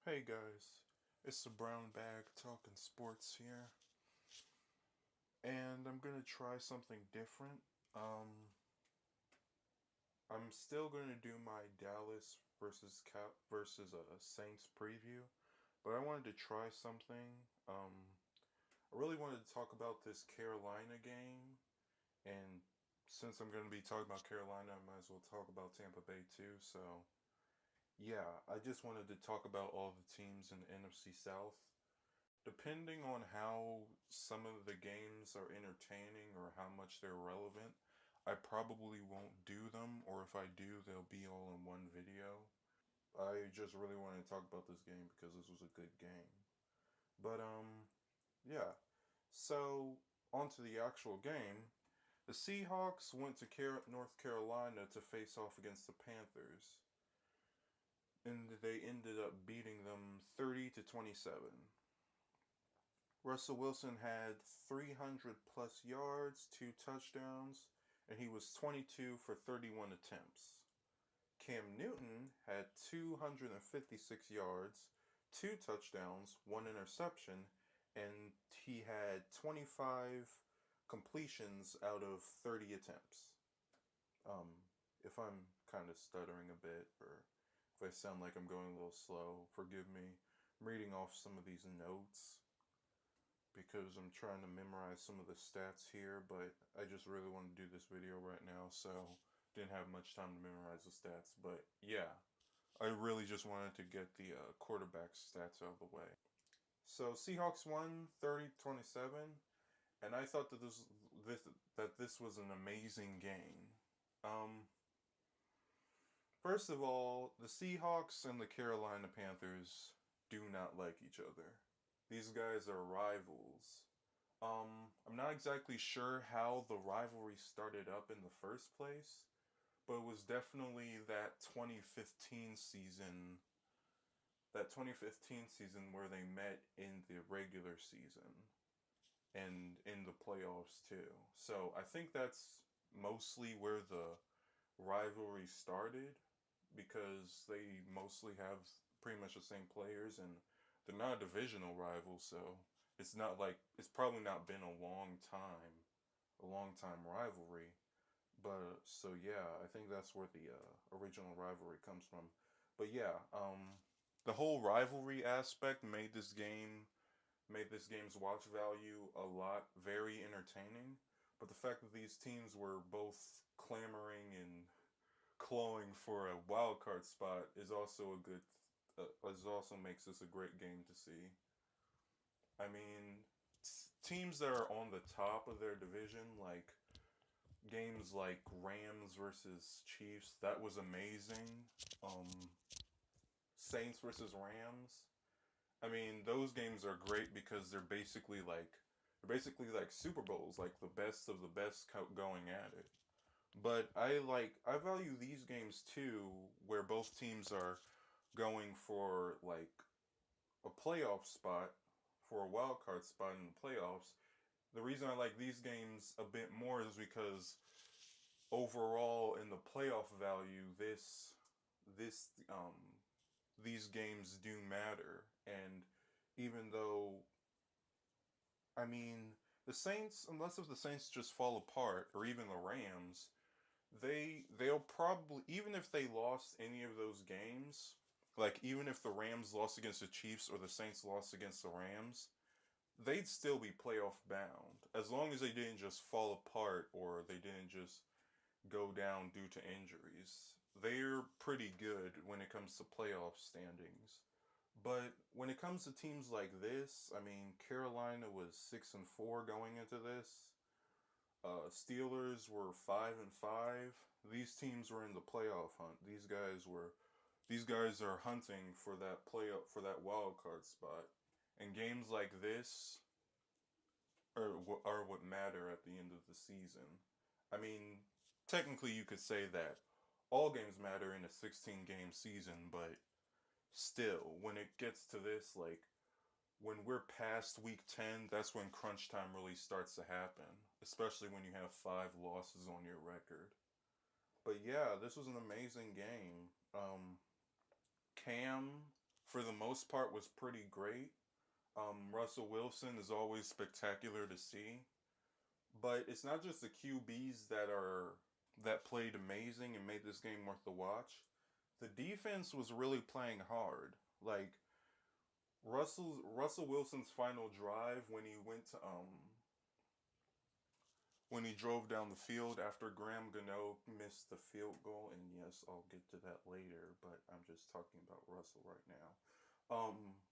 Hey guys, it's the Brownbag talking sports here, and I'm gonna try something different. Um, I'm still gonna do my Dallas versus Saints preview, but I wanted to try something. I really wanted to talk about this Carolina game, and since I'm gonna be talking about Carolina, I might as well talk about Tampa Bay too. So yeah, I just wanted to talk about all the teams in the NFC South. Depending on how some of the games are entertaining or how much they're relevant, I probably won't do them, or if I do, they'll be all in one video. I just really wanted to talk about this game because this was a good game. But yeah. So, on to the actual game. The Seahawks went to North Carolina to face off against the Panthers, and they ended up beating them 30 to 27. Russell Wilson had 300 plus yards, two touchdowns, and he was 22 for 31 attempts. Cam Newton had 256 yards, two touchdowns, one interception, and he had 25 completions out of 30 attempts. If I'm kind of stuttering a bit or if I sound like I'm going a little slow, forgive me. I'm reading off some of these notes because I'm trying to memorize some of the stats here, but I just really want to do this video right now, so didn't have much time to memorize the stats. But yeah, I really just wanted to get the quarterback stats out of the way. So Seahawks won 30-27, and I thought that this was an amazing game. Um, First of all, the Seahawks and the Carolina Panthers do not like each other. These guys are rivals. I'm not exactly sure how the rivalry started up in the first place, but it was definitely that 2015 season where they met in the regular season and in the playoffs too. So I think that's mostly where the rivalry started because they mostly have pretty much the same players and they're not a divisional rival, so it's probably not been a long time rivalry. But so yeah, I think that's where the original rivalry comes from. But yeah, the whole rivalry aspect made this game's watch value a lot very entertaining. But the fact that these teams were both clamoring and clawing for a wild card spot is also a good is also makes this a great game to see. I mean, teams that are on the top of their division, like games like Rams versus Chiefs, that was amazing. Um, Saints versus Rams. I mean, those games are great because they're basically like Super Bowls, like the best of the best going at it. But I value these games too, where both teams are going for like a playoff spot, for a wild card spot in the playoffs. The reason I like these games a bit more is because overall in the playoff value, this these games do matter. And even though I mean the Saints, unless if the Saints just fall apart, or even the Rams, they'll probably, even if they lost any of those games, like even if the Rams lost against the Chiefs or the Saints lost against the Rams, they'd still be playoff bound as long as they didn't just fall apart or they didn't just go down due to injuries. They're pretty good when it comes to playoff standings. But when it comes to teams like this, I mean, Carolina was 6-4 going into this. Steelers were 5-5. These teams were in the playoff hunt. These guys are hunting for that playoff for that wild card spot. And games like this are what matter at the end of the season. I mean, technically you could say that all games matter in a 16 game season, but still, when it gets to this, like when we're past week 10, that's when crunch time really starts to happen, especially when you have 5 losses on your record. But yeah, this was an amazing game. Cam for the most part, was pretty great. Russell Wilson is always spectacular to see, but it's not just the QBs that played amazing and made this game worth the watch. The defense was really playing hard. Like Russell Wilson's final drive when he drove down the field after Graham Gano missed the field goal, and yes, I'll get to that later, but I'm just talking about Russell right now.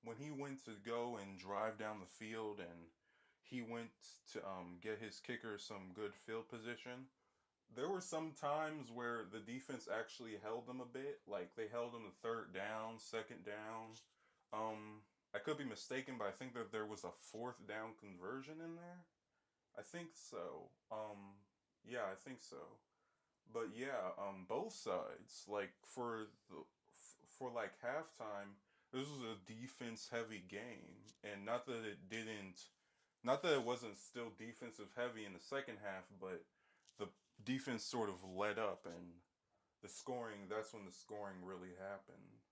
When he went to go and drive down the field and he went to get his kicker some good field position, there were some times where the defense actually held them a bit. Like they held them to third down, second down. I could be mistaken, but I think that there was a fourth down conversion in there. I think so. Yeah, I think so. But yeah, both sides, like for like halftime, this was a defense heavy game, and not that it wasn't still defensive heavy in the second half, but the defense sort of let up, and that's when the scoring really happened.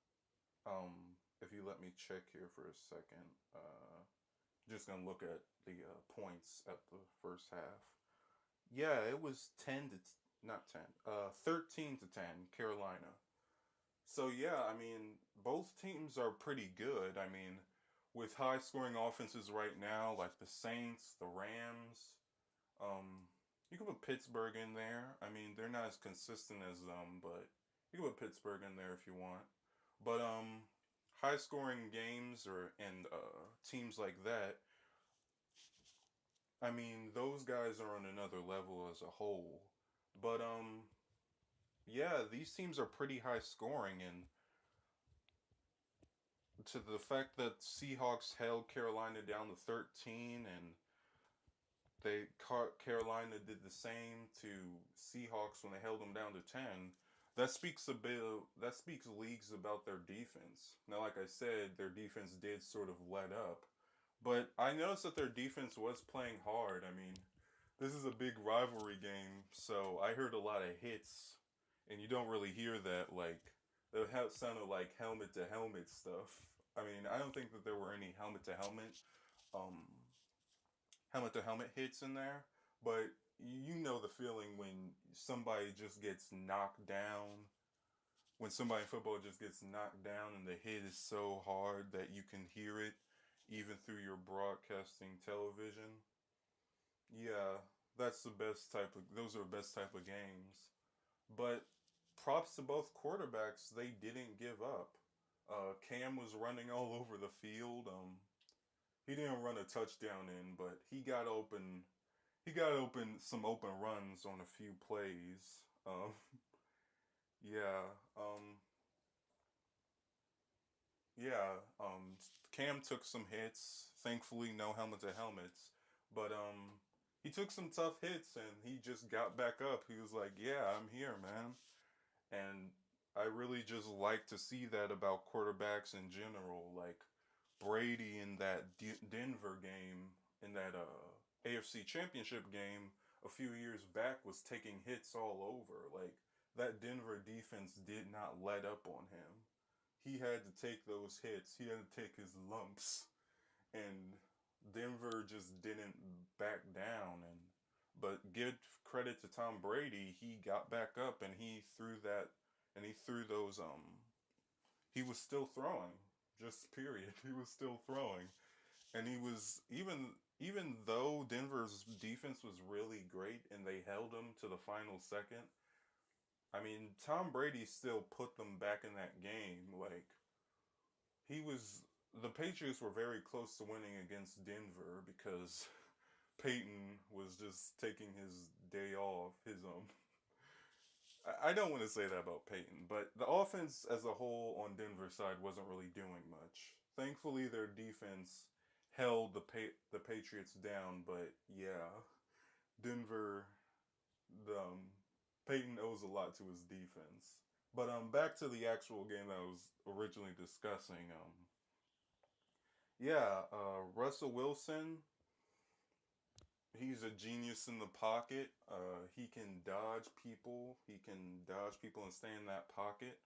If you let me check here for a second, just gonna look at the points at the first half. Yeah, it was not 10, 13-10, Carolina. So yeah, I mean, both teams are pretty good. I mean, with high scoring offenses right now, like the Saints, the Rams, um, you can put Pittsburgh in there. I mean, they're not as consistent as them, but you can put Pittsburgh in there if you want. But high scoring games and teams like that, I mean, those guys are on another level as a whole. But yeah, these teams are pretty high scoring, and to the fact that Seahawks held Carolina down to 13, and Carolina did the same to Seahawks when they held them down to 10. That speaks leagues about their defense. Now, like I said, their defense did sort of let up, but I noticed that their defense was playing hard. I mean, this is a big rivalry game, so I heard a lot of hits, and you don't really hear that. Like, it sounded like helmet to helmet stuff. I mean, I don't think that there were any um, helmet to helmet hits in there, but you know the feeling when somebody just gets knocked down. When somebody in football just gets knocked down and the hit is so hard that you can hear it even through your broadcasting television. Yeah, those are the best type of games. But props to both quarterbacks, they didn't give up. Cam was running all over the field. He didn't run a touchdown in, but he got open. He got some open runs on a few plays. Yeah, yeah. Cam took some hits. Thankfully, no helmet to helmets, but he took some tough hits and he just got back up. He was like, "Yeah, I'm here, man." And I really just like to see that about quarterbacks in general. Like Brady in that Denver game, in that AFC Championship game a few years back, was taking hits all over. Like that Denver defense did not let up on him. He had to take those hits. He had to take his lumps, and Denver just didn't back down. And but give credit to Tom Brady, he got back up and he threw that, and he threw those. He was still throwing. Just period. He was still throwing, and he was even though Denver's defense was really great and they held him to the final second. I mean, Tom Brady still put them back in that game. Like he was, the Patriots were very close to winning against Denver because Peyton was just taking his day off. I don't want to say that about Peyton, but the offense as a whole on Denver's side wasn't really doing much. Thankfully, their defense held the Patriots down, but yeah, Denver, the Peyton owes a lot to his defense. But back to the actual game that I was originally discussing. Yeah, Russell Wilson, he's a genius in the pocket. He can dodge people. He can dodge people and stay in that pocket.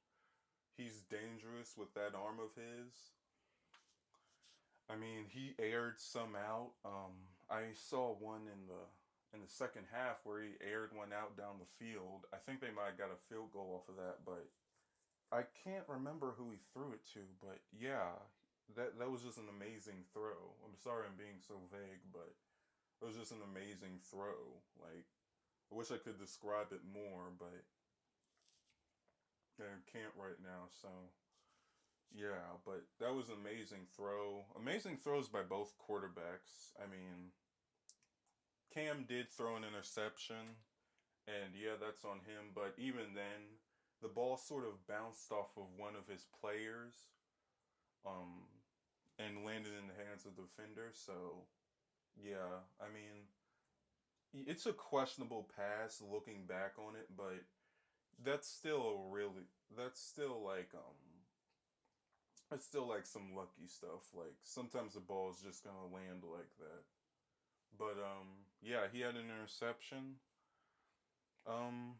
He's dangerous with that arm of his. I mean, he aired some out. I saw one in the second half where he aired one out down the field. I think they might have got a field goal off of that, but I can't remember who he threw it to. But yeah, that was just an amazing throw. I'm sorry I'm being so vague, but it was just an amazing throw. Like, I wish I could describe it more, but I can't right now. So yeah, but that was an amazing throw. Amazing throws by both quarterbacks. I mean, Cam did throw an interception, and yeah, that's on him. But even then, the ball sort of bounced off of one of his players, um, and landed in the hands of the defender. So yeah, I mean, it's a questionable pass looking back on it, but that's still a really that's still like it's still like some lucky stuff. Like sometimes the ball is just gonna land like that. But yeah, he had an interception. Um,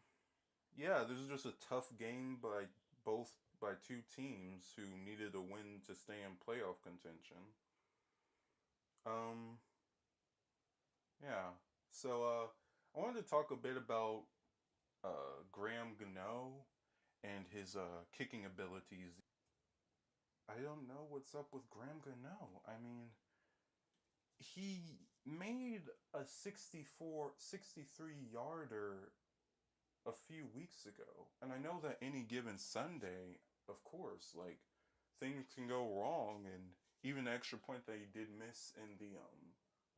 yeah, this is just a tough game by both by two teams who needed a win to stay in playoff contention. Um, yeah. So I wanted to talk a bit about Graham Gano and his kicking abilities. I don't know what's up with Graham Gano. I mean, he made a 63 yarder a few weeks ago. And I know that any given Sunday, of course, like things can go wrong. And even the extra point that he did miss in the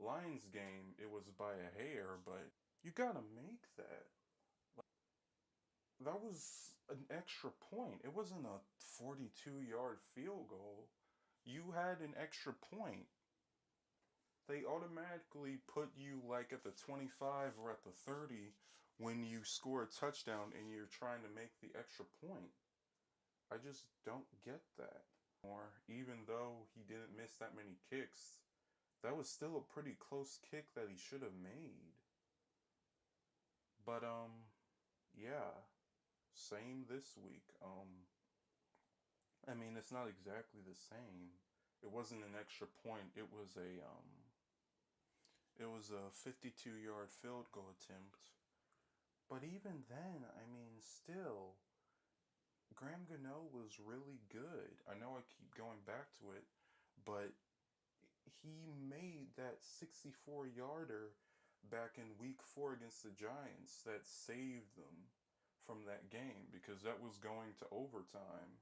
Lions game, it was by a hair, but you gotta make that. That was an extra point. It wasn't a 42-yard field goal. You had an extra point. They automatically put you like at the 25 or at the 30 when you score a touchdown and you're trying to make the extra point. I just don't get that. Or even though he didn't miss that many kicks, that was still a pretty close kick that he should have made. But yeah, same this week. I mean, it's not exactly the same. It wasn't an extra point. It was a 52-yard field goal attempt. But even then, I mean, still, Graham Gano was really good. I know I keep going back to it, but he made that 64-yarder back in week 4 against the Giants that saved them from that game because that was going to overtime.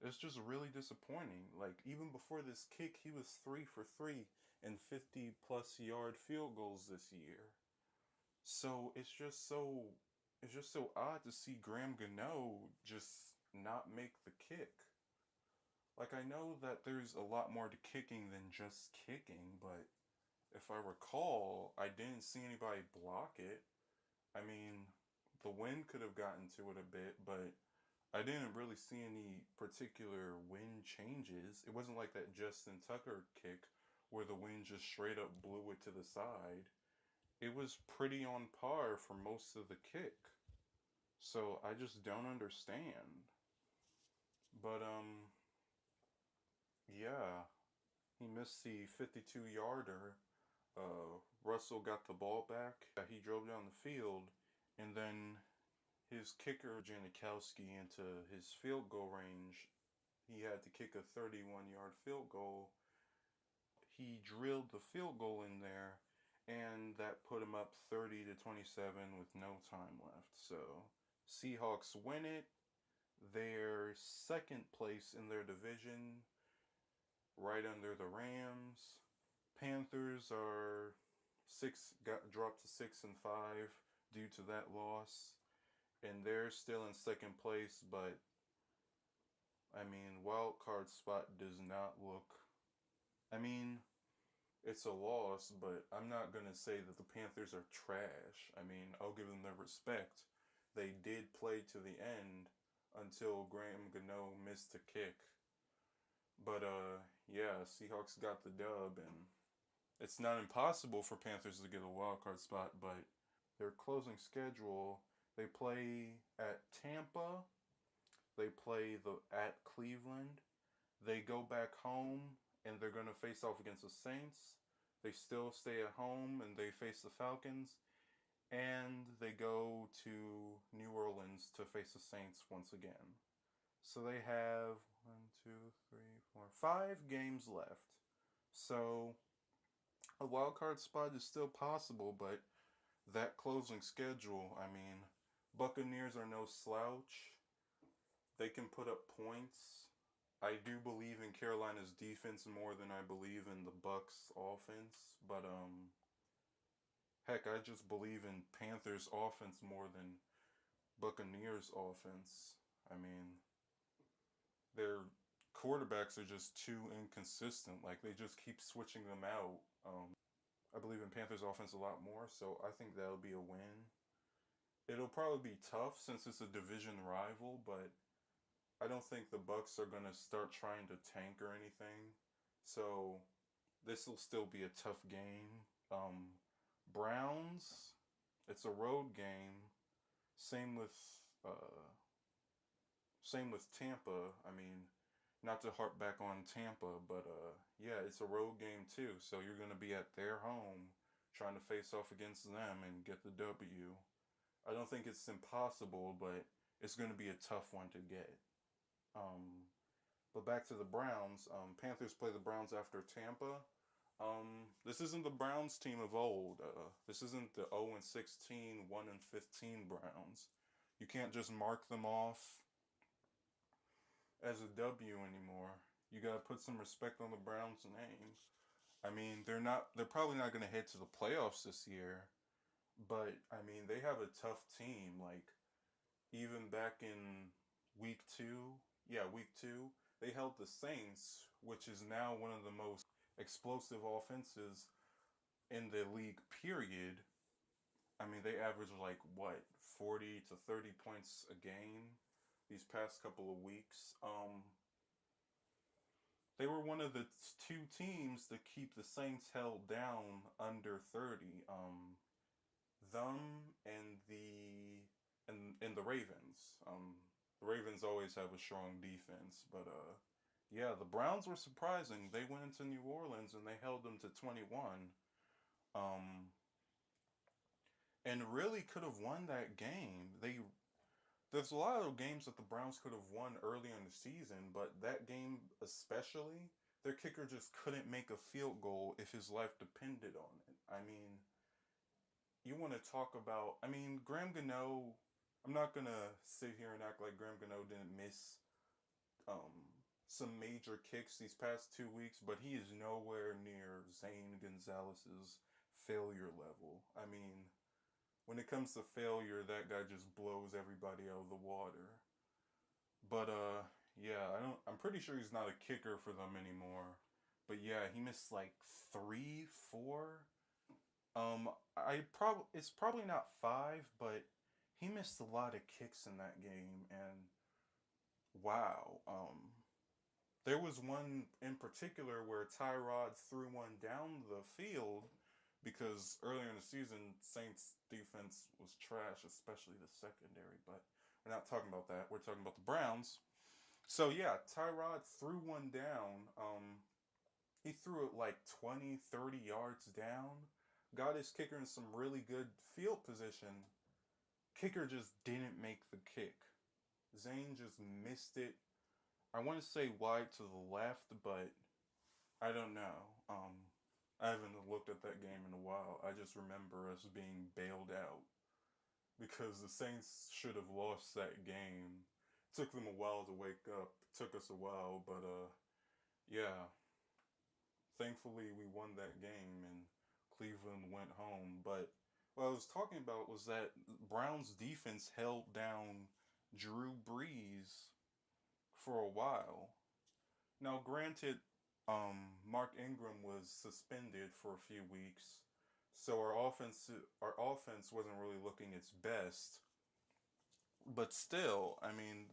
It's just really disappointing. Like, even before this kick, he was 3 for 3 and 50-plus yard field goals this year. So it's just so odd to see Graham Gano just not make the kick. Like, I know that there's a lot more to kicking than just kicking, but if I recall, I didn't see anybody block it. I mean, the wind could have gotten to it a bit, but I didn't really see any particular wind changes. It wasn't like that Justin Tucker kick where the wind just straight up blew it to the side. It was pretty on par for most of the kick. So I just don't understand. But yeah, he missed the 52-yarder. Russell got the ball back. He drove down the field, and then his kicker Janikowski into his field goal range. He had to kick a 31-yard field goal. He drilled the field goal in there, and that put him up 30-27 with no time left. So Seahawks win it. They're second place in their division, right under the Rams. Panthers are got dropped to 6-5 due to that loss, and they're still in second place. But I mean, wild card spot does not look. I mean, it's a loss, but I'm not gonna say that the Panthers are trash. I mean, I'll give them their respect. They did play to the end until Graham Gano missed a kick. But yeah, Seahawks got the dub, and it's not impossible for Panthers to get a wild card spot, but their closing schedule, they play at Tampa, They play at Cleveland. They go back home and they're going to face off against the Saints. They still stay at home and they face the Falcons. And they go to New Orleans to face the Saints once again. So they have 5 games left. So a wild card spot is still possible, but that closing schedule, I mean, Buccaneers are no slouch. They can put up points. I do believe in Carolina's defense more than I believe in the Bucs offense, but heck, I just believe in Panthers offense more than Buccaneers offense. I mean, their quarterbacks are just too inconsistent. Like, they just keep switching them out. I believe in Panthers offense a lot more, so I think that'll be a win. It'll probably be tough since it's a division rival, but I don't think the Bucs are gonna start trying to tank or anything. So this will still be a tough game. Browns, it's a road game. Same with Tampa. I mean, not to harp back on Tampa, but yeah, it's a road game too. So you're gonna be at their home trying to face off against them and get the W. I don't think it's impossible, but it's gonna be a tough one to get. But back to the Browns. Panthers play the Browns after Tampa. This isn't the Browns team of old. This isn't the 0-16, 1-15 Browns. You can't just mark them off as a W anymore. You gotta put some respect on the Browns' name. I mean, they're probably not gonna head to the playoffs this year, but I mean, they have a tough team. Like, even back in week 2, they held the Saints, which is now one of the most explosive offenses in the league, period. I mean, they average like, 40 to 30 points a game these past couple of weeks. They were one of the 2 teams to keep the Saints held down under 30. Them and the Ravens. The Ravens always have a strong defense, but yeah, the Browns were surprising. They went into New Orleans and they held them to 21. And really could have won that game. There's a lot of games that the Browns could have won early in the season, but that game especially, their kicker just couldn't make a field goal if his life depended on it. I mean, you want to talk about, I mean, Graham Gano, I'm not going to sit here and act like Graham Gano didn't miss some major kicks these past 2 weeks, but he is nowhere near Zane Gonzalez's failure level. I mean, when it comes to failure, that guy just blows everybody out of the water. But yeah, I'm pretty sure he's not a kicker for them anymore. But yeah, he missed like 3, 4. It's probably not 5, but he missed a lot of kicks in that game, and wow. There was one in particular where Tyrod threw one down the field because earlier in the season, Saints defense was trash, especially the secondary. But we're not talking about that. We're talking about the Browns. So yeah, Tyrod threw one down. He threw it like 20, 30 yards down. Got his kicker in some really good field position. Kicker just didn't make the kick. Zane just missed it. I want to say wide to the left, but I don't know. I haven't looked at that game in a while. I just remember us being bailed out because the Saints should have lost that game. It took them a while to wake up. It took us a while, but yeah. Thankfully, we won that game and Cleveland went home. But what I was talking about was that Browns defense held down Drew Brees for a while. Now, granted, Mark Ingram was suspended for a few weeks, so our offense wasn't really looking its best. But still, I mean,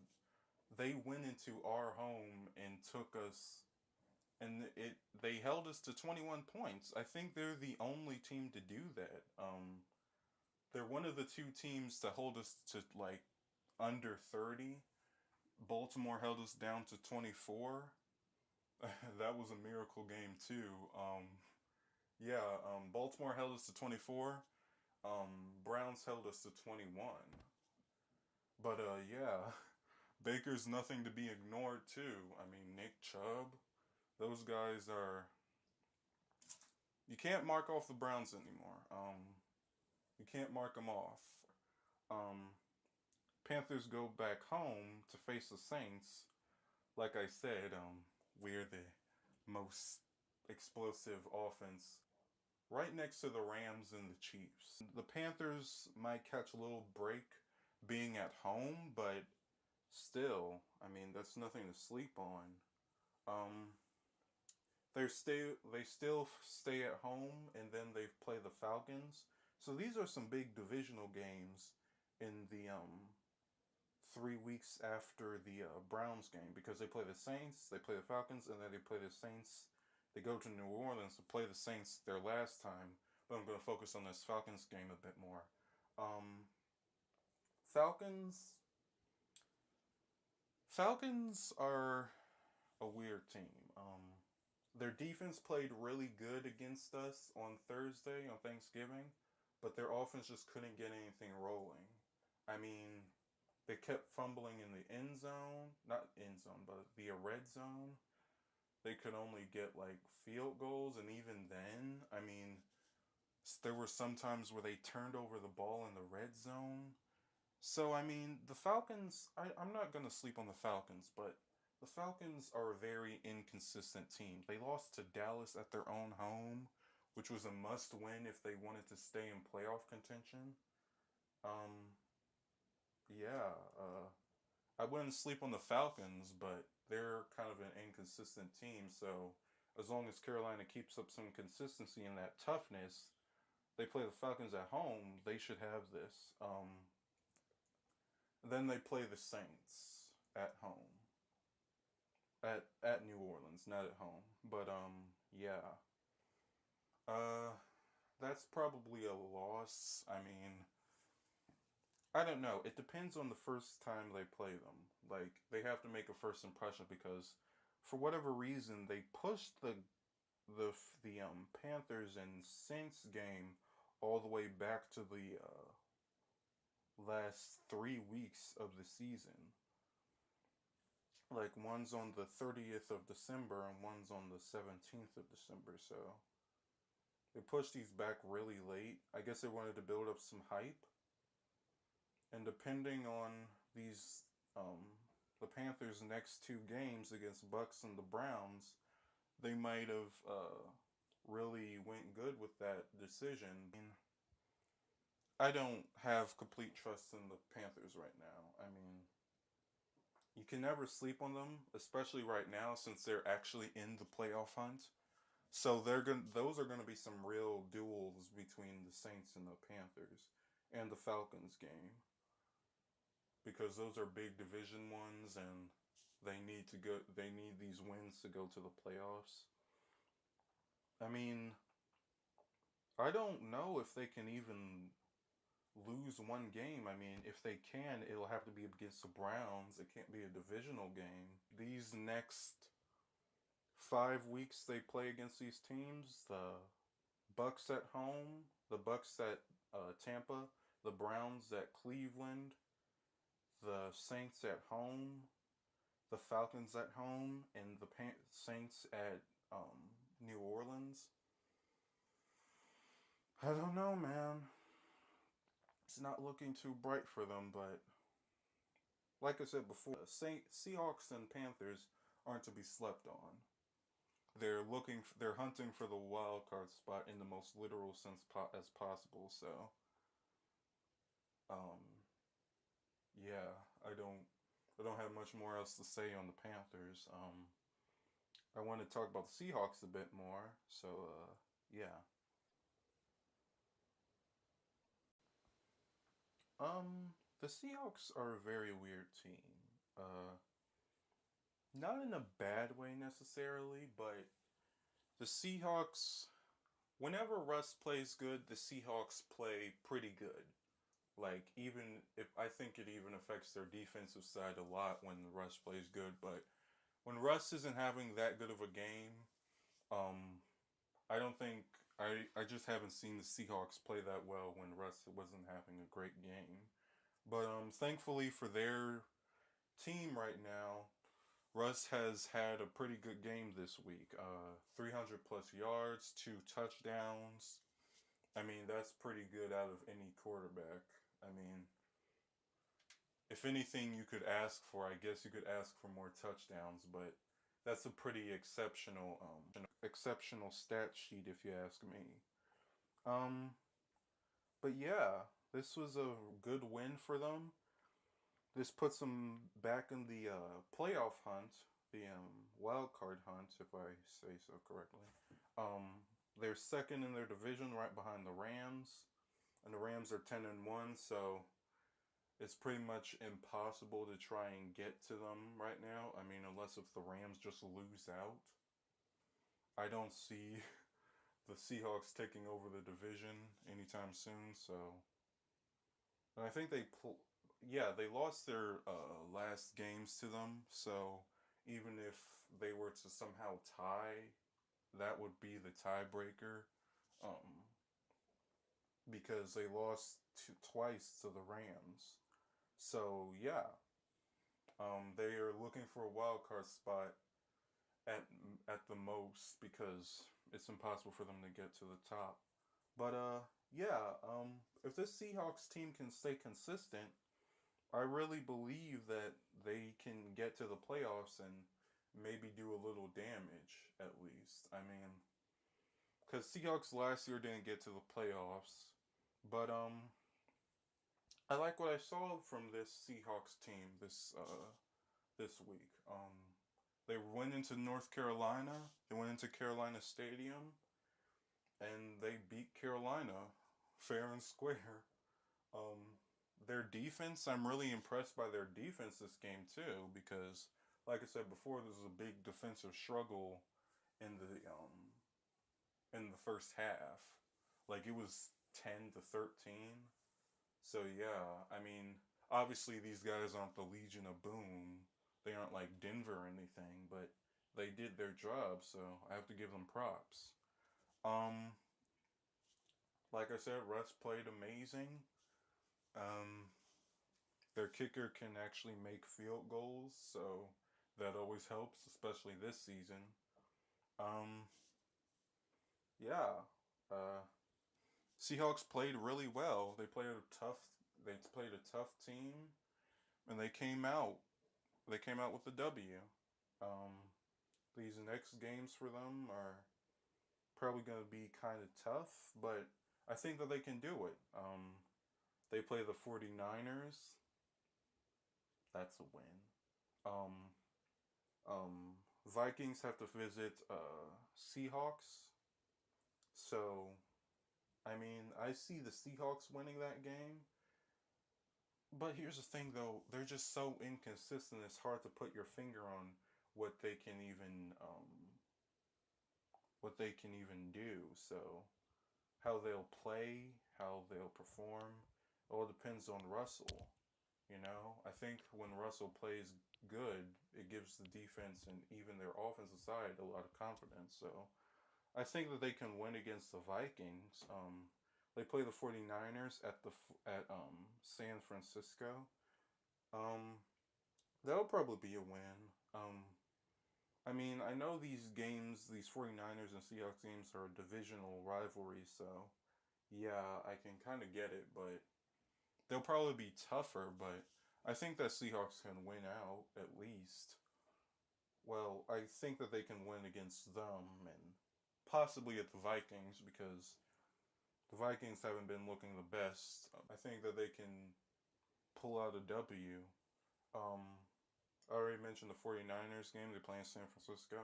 they went into our home and took us, and they held us to 21 points. I think they're the only team to do that. They're one of the 2 teams to hold us to like under 30. Baltimore held us down to 24. That was a miracle game too. Baltimore held us to 24. Browns held us to 21. But Baker's nothing to be ignored too. I mean, Nick Chubb, those guys are. You can't mark off the Browns anymore. You can't mark them off. Um, Panthers go back home to face the Saints. Like I said, we're the most explosive offense right next to the Rams and the Chiefs. The Panthers might catch a little break being at home, but still, I mean, that's nothing to sleep on. They still stay at home, and then they play the Falcons. So these are some big divisional games in the 3 weeks after the Browns game, because they play the Saints, they play the Falcons, and then they play the Saints. They go to New Orleans to play the Saints their last time, but I'm going to focus on this Falcons game a bit more. Falcons are a weird team. Their defense played really good against us on Thursday, on Thanksgiving, but their offense just couldn't get anything rolling. I mean, they kept fumbling in the end zone, not end zone, but the red zone. They could only get like field goals, and even then, I mean, there were some times where they turned over the ball in the red zone. So, I mean, the Falcons, I'm not going to sleep on the Falcons, but the Falcons are a very inconsistent team. They lost to Dallas at their own home, which was a must-win if they wanted to stay in playoff contention. I wouldn't sleep on the Falcons, but they're kind of an inconsistent team, so as long as Carolina keeps up some consistency in that toughness, they play the Falcons at home, they should have this. Then they play the Saints at home. At New Orleans, not at home. But that's probably a loss. I mean, I don't know. It depends on the first time they play them. Like, they have to make a first impression, because for whatever reason they pushed the Panthers and Saints game all the way back to the last 3 weeks of the season. Like, one's on the 30th of December and one's on the 17th of December, so they pushed these back really late. I guess they wanted to build up some hype. And depending on these, the Panthers' next 2 games against Bucks and the Browns, they might have really went good with that decision. I don't have complete trust in the Panthers right now. I mean, you can never sleep on them, especially right now since they're actually in the playoff hunt. So those are gonna be some real duels between the Saints and the Panthers, and the Falcons game, because those are big division ones, and they need these wins to go to the playoffs. I mean, I don't know if they can even lose one game. I mean, if they can, it'll have to be against the Browns. It can't be a divisional game. These next 5 weeks they play against these teams: the Bucks at home, the Bucks at Tampa, the Browns at Cleveland, the Saints at home, the Falcons at home, and the Saints at New Orleans. I don't know, man. It's not looking too bright for them, but like I said before, Seahawks and Panthers aren't to be slept on. They're hunting for the wild card spot in the most literal sense as possible. So, I don't have much more else to say on the Panthers. I want to talk about the Seahawks a bit more. So, yeah. The Seahawks are a very weird team. Not in a bad way necessarily, but the Seahawks, whenever Russ plays good, the Seahawks play pretty good. Like, even if I think it even affects their defensive side a lot when Russ plays good, but when Russ isn't having that good of a game, um, I don't think I just haven't seen the Seahawks play that well when Russ wasn't having a great game. But thankfully for their team right now, Russ has had a pretty good game this week. 300 plus yards, 2 touchdowns. I mean, that's pretty good out of any quarterback. I mean, if anything you could ask for, I guess you could ask for more touchdowns, but that's a pretty exceptional stat sheet if you ask me. Um, but yeah, this was a good win for them. This puts them back in the playoff hunt, the wild card hunt, if I say so correctly. They're second in their division, right behind the Rams, and the Rams are 10-1. So it's pretty much impossible to try and get to them right now. I mean, unless if the Rams just lose out, I don't see the Seahawks taking over the division anytime soon. So, and I think yeah, they lost their last games to them. So even if they were to somehow tie, that would be the tiebreaker, um, because they lost twice to the Rams. So yeah, they are looking for a wild card spot at at the most because it's impossible for them to get to the top. But yeah, if this Seahawks team can stay consistent, I really believe that they can get to the playoffs and maybe do a little damage at least. I mean, because Seahawks last year didn't get to the playoffs, but I like what I saw from this Seahawks team this week. They went into North Carolina. They went into Carolina Stadium, and they beat Carolina fair and square. Um, their defense, I'm really impressed by their defense this game too, because, like I said before, this was a big defensive struggle in the first half. Like it was 10-13. So yeah, I mean, obviously these guys aren't the Legion of Boom. They aren't like Denver or anything, but they did their job, so I have to give them props. Um, like I said, Russ played amazing. Um, their kicker can actually make field goals, so that always helps, especially this season. Um, yeah, uh, Seahawks played really well. They played a tough team, and they came out. They came out with a W. Um, these next games for them are probably going to be kind of tough, but I think that they can do it. They play the 49ers. That's a win. Um, Vikings have to visit Seahawks. So, I mean, I see the Seahawks winning that game. But here's the thing, though. They're just so inconsistent. It's hard to put your finger on what they can even do. So, how they'll play, how they'll perform, it all depends on Russell. You know, I think when Russell plays good, it gives the defense and even their offensive side a lot of confidence. So I think that they can win against the Vikings. They play the 49ers at San Francisco. Um, that'll probably be a win. I mean, I know these 49ers and Seahawks games are a divisional rivalry, so yeah, I can kind of get it, but they'll probably be tougher, but I think that Seahawks can win out at least. Well, I think that they can win against them and possibly at the Vikings because the Vikings haven't been looking the best. I think that they can pull out a W. Um, I already mentioned the 49ers game. They play in San Francisco.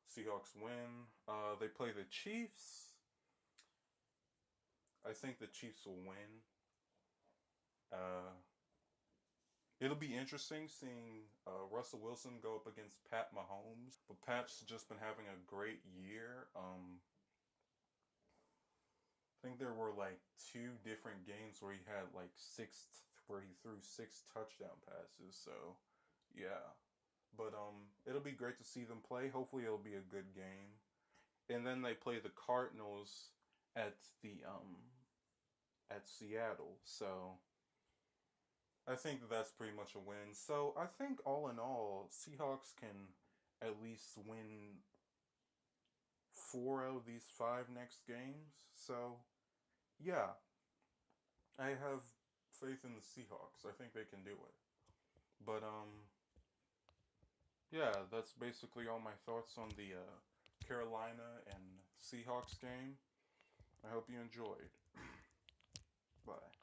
Seahawks win. They play the Chiefs. I think the Chiefs will win. Uh, it'll be interesting seeing Russell Wilson go up against Pat Mahomes. But Pat's just been having a great year. I think there were like 2 different games where he had like where he threw 6 touchdown passes. So, yeah. But it'll be great to see them play. Hopefully, it'll be a good game. And then they play the Cardinals at the at Seattle. So I think that's pretty much a win. So I think all in all, Seahawks can at least win 4 out of these 5 next games. So yeah, I have faith in the Seahawks. I think they can do it. But yeah, that's basically all my thoughts on the Carolina and Seahawks game. I hope you enjoyed. Bye.